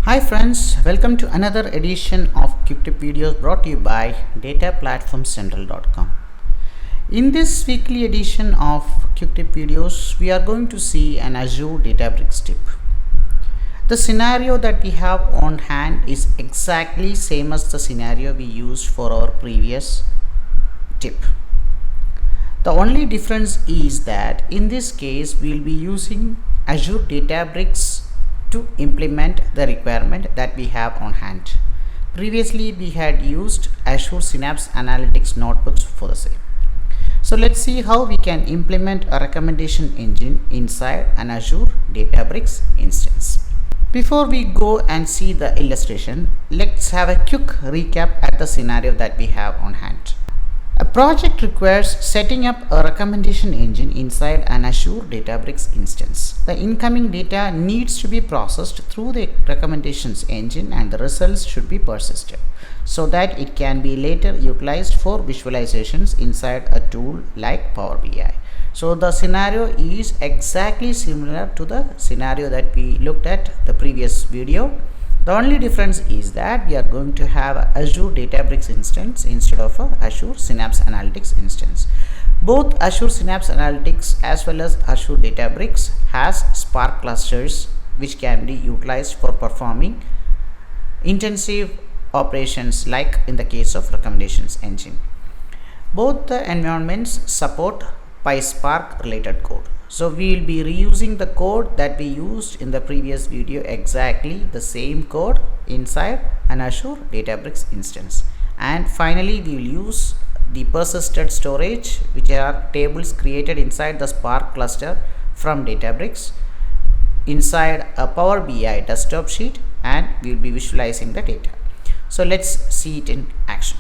Hi friends, welcome to another edition of QuickTip videos brought to you by dataplatformcentral.com. In this weekly edition of QuickTip videos, we are going to see an Azure Databricks tip. The scenario that we have on hand is exactly same as the scenario we used for our previous tip. The only difference is that in this case we will be using Azure Databricks to implement the requirement that we have on hand. Previously we had used Azure Synapse Analytics notebooks for the same. So let's see how we can implement a recommendation engine inside an Azure Databricks instance. Before we go and see the illustration, let's have a quick recap at the scenario that we have on hand. A project requires setting up a recommendation engine inside an Azure Databricks instance. The incoming data needs to be processed through the recommendations engine and the results should be persisted so that it can be later utilized for visualizations inside a tool like Power BI. So the scenario is exactly similar to the scenario that we looked at the previous video. The only difference is that we are going to have a Azure Databricks instance instead of a Azure Synapse Analytics instance. Both Azure Synapse Analytics as well as Azure Databricks has Spark clusters which can be utilized for performing intensive operations like in the case of recommendations engine. Both the environments support pyspark related code. So we will be reusing the code that we used in the previous video, exactly the same code inside an Azure Databricks instance. And finally we will use the persisted storage, which are tables created inside the Spark cluster from Databricks inside a Power BI desktop sheet, and we will be visualizing the data. So let's see it in action.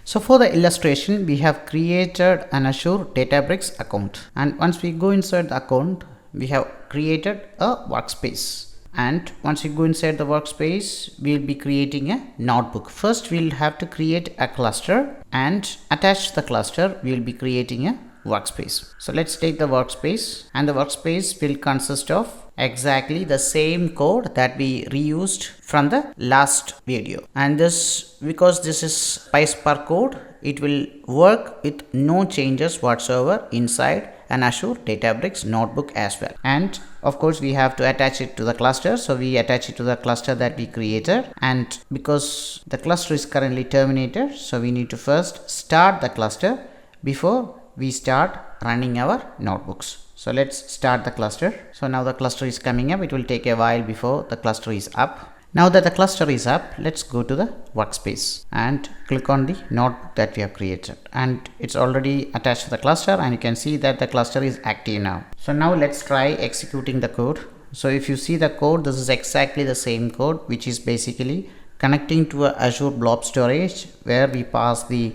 So for the illustration, we have created an Azure Databricks account, and once we go inside the account, we have created a workspace, and once we go inside the workspace, we will be creating a notebook. First we will have to create a cluster, and attached to the cluster we will be creating a workspace. So let's take the workspace, and the workspace will consist of exactly the same code that we reused from the last video. And this, because this is pyspark code, it will work with no changes whatsoever inside an Azure Databricks notebook as well. And of course we have to attach it to the cluster, so we attach it to the cluster that we created. And because the cluster is currently terminated, so we need to first start the cluster before we start running our notebooks. So let's start the cluster. So now the cluster is coming up. It will take a while before the cluster is up. Now that the cluster is up, let's go to the workspace and click on the notebook that we have created, and it's already attached to the cluster, and you can see that the cluster is active now. So now let's try executing the code. So if you see the code, this is exactly the same code, which is basically connecting to a Azure blob storage where we pass the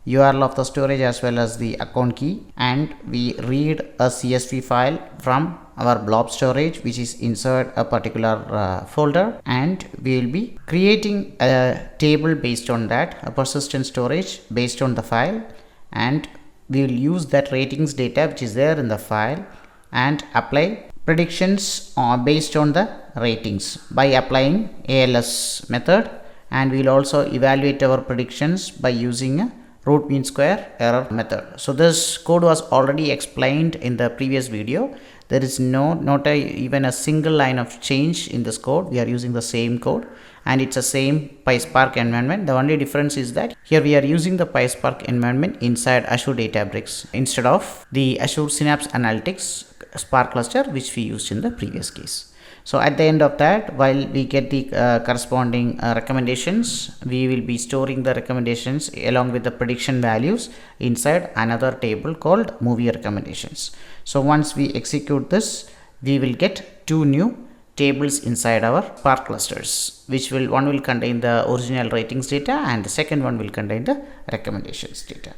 URL of the storage as well as the account key, and we read a CSV file from our blob storage which is inside a particular folder, and we will be creating a table based on that, a persistent storage based on the file, and we will use that ratings data which is there in the file and apply predictions based on the ratings by applying ALS method, and we will also evaluate our predictions by using a root mean square error method. So this code was already explained in the previous video. There is not even a single line of change in this code. We are using the same code, and it's the same pyspark environment. The only difference is that here we are using the pyspark environment inside Azure Databricks instead of the Azure Synapse Analytics Spark cluster which we used in the previous case. So at the end of that, while we get the corresponding recommendations, we will be storing the recommendations along with the prediction values inside another table called movie recommendations. So once we execute this, we will get two new tables inside our Spark clusters, which one will contain the original ratings data and the second one will contain the recommendations data.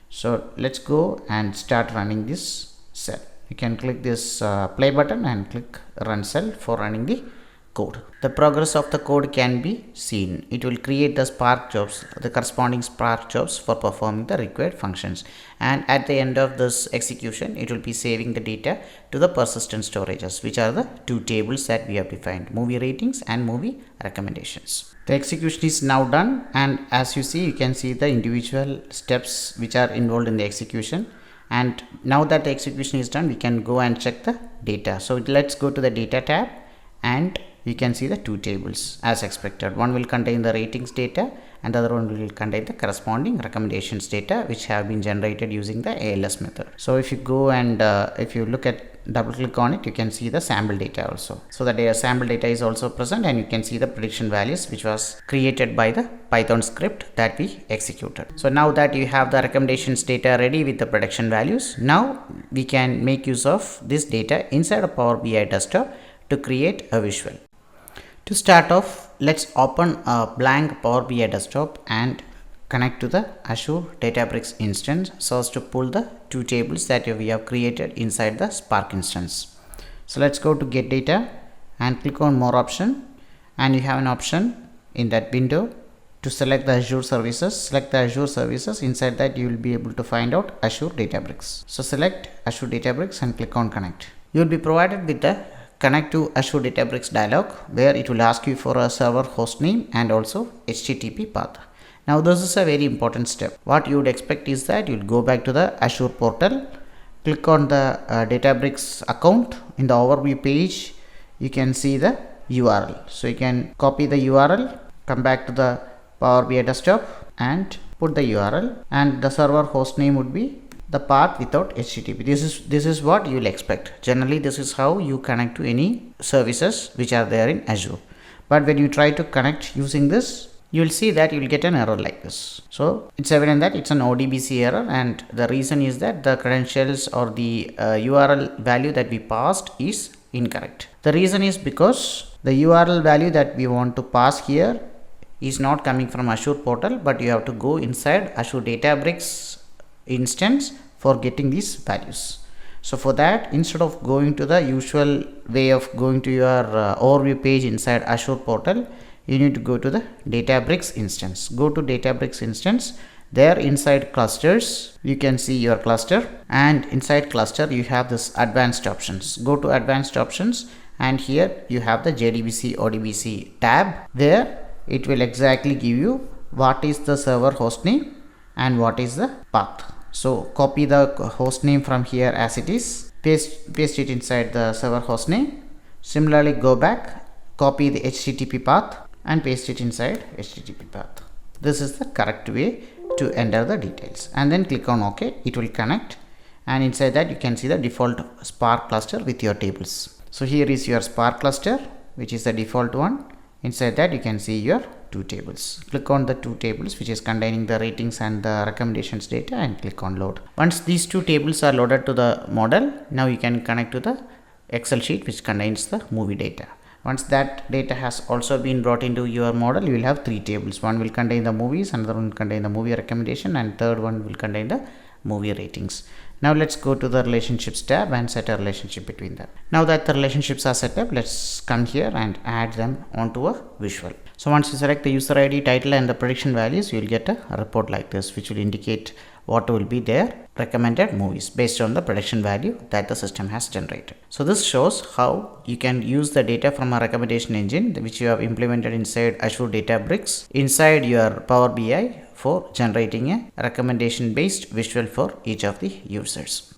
So let's go and start running this cell. You can click this play button and click run cell for running the code. The progress of the code can be seen. It will create the Spark jobs, the corresponding Spark jobs for performing the required functions. And at the end of this execution, it will be saving the data to the persistent storages, which are the two tables that we have defined, movie ratings and movie recommendations. The execution is now done, and as you see, you can see the individual steps which are involved in the execution. And now that the execution is done, we can go and check the data. So let's go to the data tab, and you can see the two tables as expected. One will contain the ratings data and the other one will contain the corresponding recommendations data which have been generated using the ALS method. So if you go and if you look at double click on it, you can see the sample data also. So the sample data is also present, and you can see the prediction values which was created by the Python script that we executed. So now that you have the recommendations data ready with the prediction values, now we can make use of this data inside a Power BI desktop to create a visual. To start off, let's open a blank Power BI desktop and connect to the Azure Databricks instance so as to pull the two tables that we have created inside the Spark instance. So let's go to get data and click on more option, and you have an option in that window to select the Azure services. Select the Azure services. Inside that you will be able to find out Azure Databricks. So select Azure Databricks and click on connect. You will be provided with the connect to Azure Databricks dialog, where it will ask you for a server host name and also HTTP path. Now this is a very important step. What you would expect is that you will go back to the Azure portal, click on the Databricks account. In the overview page, you can see the URL. So you can copy the URL, come back to the Power BI desktop and put the URL, and the server host name would be the path without HTTP. This is what you will expect. Generally, this is how you connect to any services which are there in Azure. But when you try to connect using this, you will see that you will get an error like this. So it's evident that it's an ODBC error, and the reason is that the credentials or the URL value that we passed is incorrect. The reason is because the URL value that we want to pass here is not coming from Azure portal, but you have to go inside Azure Databricks instance for getting these values. So for that, instead of going to the usual way of going to your overview page inside Azure portal, you need to go to the Databricks instance. Go to Databricks instance. There inside clusters, you can see your cluster, and inside cluster you have this advanced options. Go to advanced options, and here you have the JDBC ODBC tab, where it will exactly give you what is the server host name and what is the path. So copy the host name from here as it is, paste it inside the server host name. Similarly, go back, copy the HTTP path and paste it inside HTTP path. This is the correct way to enter the details, and then click on OK. It will connect, and inside that you can see the default Spark cluster with your tables. So here is your Spark cluster, which is the default one. Inside that you can see your two tables. Click on the two tables which is containing the ratings and the recommendations data, and click on load. Once these two tables are loaded to the model, now you can connect to the Excel sheet which contains the movie data. Once that data has also been brought into your model, you will have three tables. One will contain the movies, another one will contain the movie recommendation, and third one will contain the movie ratings. Now let's go to the relationships tab and set a relationship between them. Now that the relationships are set up, let's come here and add them onto a visual. So once you select the user ID, title and the prediction values, you will get a report like this, which will indicate what will be their recommended movies based on the prediction value that the system has generated. So this shows how you can use the data from a recommendation engine which you have implemented inside Azure Databricks inside your Power BI for generating a recommendation based visual for each of the users.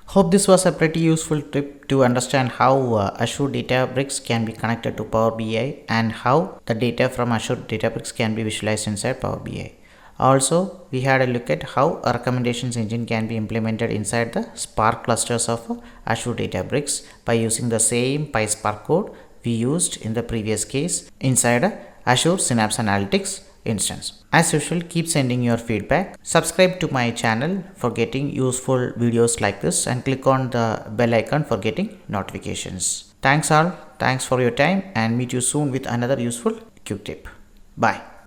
Hope this was a pretty useful tip to understand how Azure Databricks can be connected to Power BI and how the data from Azure Databricks can be visualized inside Power BI. Also, we had a look at how a recommendations engine can be implemented inside the Spark clusters of Azure Databricks by using the same pyspark code we used in the previous case inside Azure Synapse Analytics instance. As usual, keep sending your feedback. Subscribe to my channel for getting useful videos like this, and click on the bell icon for getting notifications. Thanks all. Thanks for your time, and meet you soon with another useful quick tip. Bye.